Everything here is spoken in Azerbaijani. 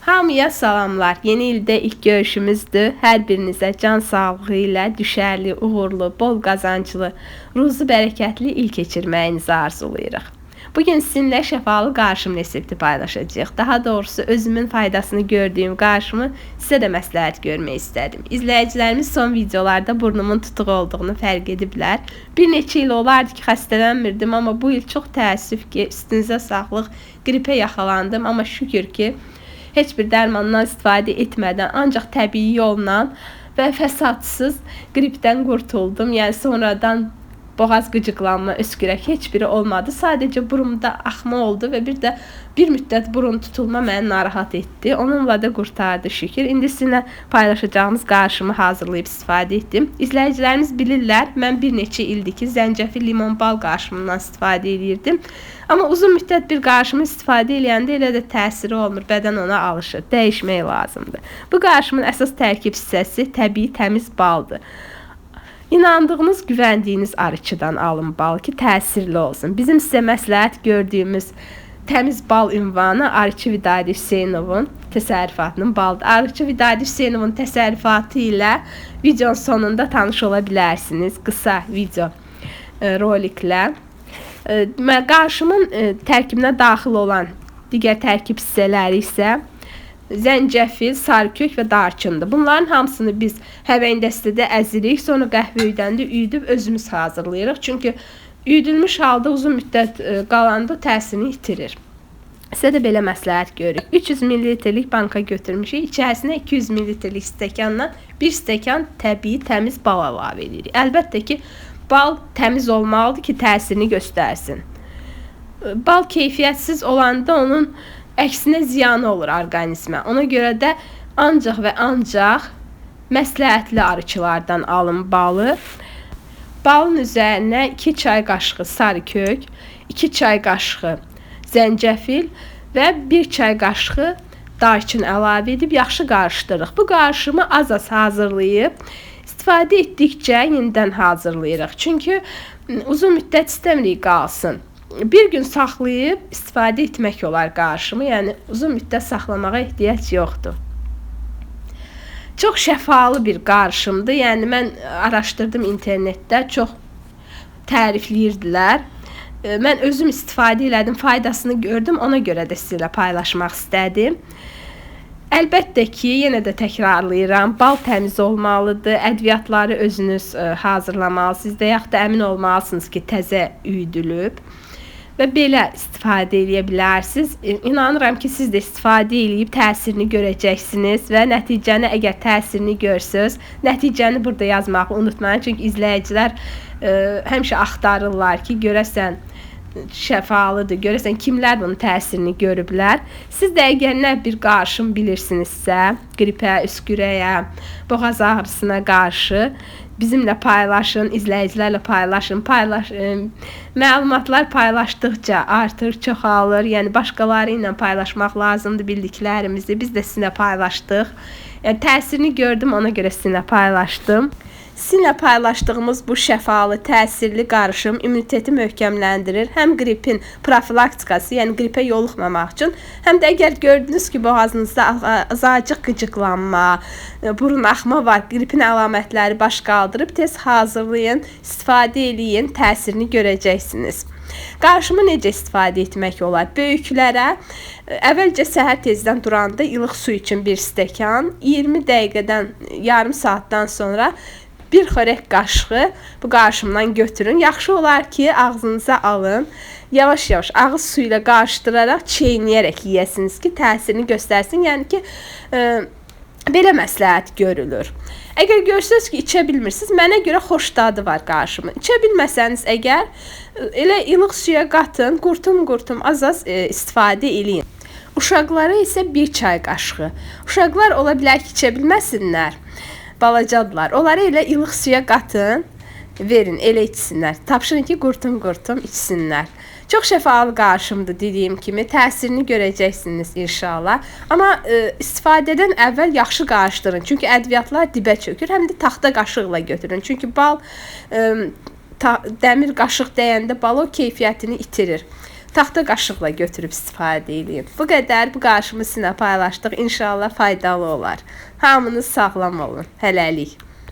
Hamıya salamlar. Yeni ildə ilk görüşümüzdür. Hər birinizə can sağlığı ilə düşərli, uğurlu, bol qazanclı, ruzu bərəkətli il keçirməyinizi arzulayırıq. Bugün sizinlə şəfalı qarışım resepti paylaşacağıq. Daha doğrusu özümün faydasını gördüyüm qarışımı sizə də məsləhət görmək istədim. İzləyicilərimiz son videolarda burnumun tutuq olduğunu fərq ediblər. Bir neçə il olardı ki, xəstələnmirdim, amma bu il çox təəssüf ki, üstünüzə sağlıq, qripə yaxalandım, amma şükür ki, heç bir dərmandan istifadə etmədən, ancaq təbii yolla və fəsadsız qripdən qurtuldum. Yəni sonradan boğaz qıcıqlanma, öskürək heç biri olmadı. Sadəcə burumda axma oldu və bir müddət burun tutulma məni narahat etdi. Onunla da qurtardı şükür. İndi sizinlə paylaşacağımız qarışımı hazırlayıb istifadə etdim. İzləyicilərimiz bilirlər, mən bir neçə ildir ki, zəncəfil limon bal qarışımından istifadə edirdim. Amma uzun müddət bir qarışımı istifadə edəndə elə də təsiri olmur, bədən ona alışır. Dəyişmək lazımdır. Bu qarışımın əsas tərkib hissəsi təbii təmiz baldır. İnandığınız, güvəndiyiniz arıçıdan alın bal ki, təsirli olsun. Bizim sizə məsləhət gördüyümüz təmiz bal ünvanı Arıçı Vidadi Hüseynovun təsərrüfatının balıdır. Arıçı Vidadi Hüseynovun təsərrüfatı ilə videonun sonunda tanış ola bilərsiniz. Qısa video roliklə. Qarışımın tərkibinə daxil olan digər tərkib hissələri isə zəncəfil, sarıkök və darçındır. Bunların hamısını biz həvəngdəstədə əzirik, sonra qəhvəydəndə üyüdüb özümüz hazırlayırıq. Çünki üyüdülmüş halda uzun müddət qalanda təsirini itirir. Sizə də belə məsləhət görürük. 300 ml-lik banka götürmüşük. İçərisinə 200 ml-lik stəkandan 1 stəkan təbii, təmiz bal əlavə edirik. Əlbəttə ki, bal təmiz olmalıdır ki, təsirini göstərsin. Bal keyfiyyətsiz olanda onun əksinə ziyanı olur orqanizmə. Ona görə də ancaq və ancaq məsləhətli arıçılardan alın balı. Balın üzərinə 2 çay qaşığı sarıkök, 2 çay qaşığı zəncəfil və 1 çay qaşığı darçın əlavə edib yaxşı qarışdırırıq. Bu qarışımı az-az hazırlayıb istifadə etdikcə yenidən hazırlayırıq. Çünki uzun müddət istəmirik qalsın. Bir gün saxlayıb istifadə etmək olar qarışımı, yəni uzun müddət saxlamağa ehtiyac yoxdur. Çox şəfalı bir qarışımdır. Yəni mən araşdırdım internetdə, çox tərifləyirdilər. Mən özüm istifadə elədim, faydasını gördüm, ona görə də sizinlə paylaşmaq istədim. Əlbəttə ki, yenə də təkrarlayıram, bal təmiz olmalıdır, ədviyyatları özünüz hazırlamalısınız və yaxud da əmin olmalısınız ki, təzə üyüdülüb. Və belə istifadə edə bilərsiniz. İnanıram ki, siz də istifadə edib təsirini görəcəksiniz və nəticəni, əgər təsirini görsünüz, nəticəni burada yazmağı unutmayın. Çünki izləyicilər həmişə axtarırlar ki, görəsən şəfalıdır, görəsən kimlər bunun təsirini görüblər. Siz də əgər nə bir qarışım bilirsinizsə, qripə, öskürəyə, boğaz ağrısına qarşı bizimlə paylaşın, izləyicilərlə paylaşın. Məlumatlar paylaşdıqca artır, çoxalır. Yəni başqaları ilə paylaşmaq lazımdır bildiklərimizi. Biz də sizinlə paylaşdıq. Yəni təsirini gördüm, ona görə sizinlə paylaşdım. Sizinlə paylaşdığımız bu şəfalı, təsirli qarışım immuniteti möhkəmləndirir. Həm qripin profilaktikası, yəni qripə yoluxmamaq üçün, həm də əgər gördünüz ki, boğazınızda azacıq qıcıqlanma, burun axma var, qripin əlamətləri baş qaldırıb, tez hazırlayın, istifadə eləyin, təsirini görəcəksiniz. Qarışımı necə istifadə etmək olar? Böyüklərə əvvəlcə səhər tezdən duranda ilıq su üçün 1 stəkan, 20 dəqiqədən, yarım saatdan sonra 1 xörək qaşığı bu qarışımdan götürün. Yaxşı olar ki, ağzınıza alın. Yavaş-yavaş ağız suyu ilə qarışdıraraq, çeynəyərək yeyəsiniz ki, təsirini göstərsin. Yəni ki, belə məsləhət görülür. Əgər görsünüz ki, içə bilmirsiniz, mənə görə xoş dadı var qarışımın. İçə bilməsəniz əgər, elə ilıq suya qatın, qurtum-qurtum, az-az istifadə eləyin. Uşaqlara isə 1 çay qaşığı. Uşaqlar ola bilər ki, içə bilməsinlər. Balacadırlar. Onları elə ilıq suya qatın, verin, elə içsinlər. Tapşırın ki, qurtum-qurtum içsinlər. Çox şəfalı qarışımdır dediyim kimi. Təsirini görəcəksiniz inşallah. Amma istifadədən əvvəl yaxşı qarışdırın. Çünki ədviyyatlar dibə çökür. Həm də taxta qaşıqla götürün. Çünki bal dəmir qaşıq dəyəndə bal o keyfiyyətini itirir. taxta qaşıqla götürüb istifadə edin. Bu qədər, bu qarışımı sizinlə paylaşdıq. İnşallah faydalı olar. Hamınız sağlam olun. Hələlik.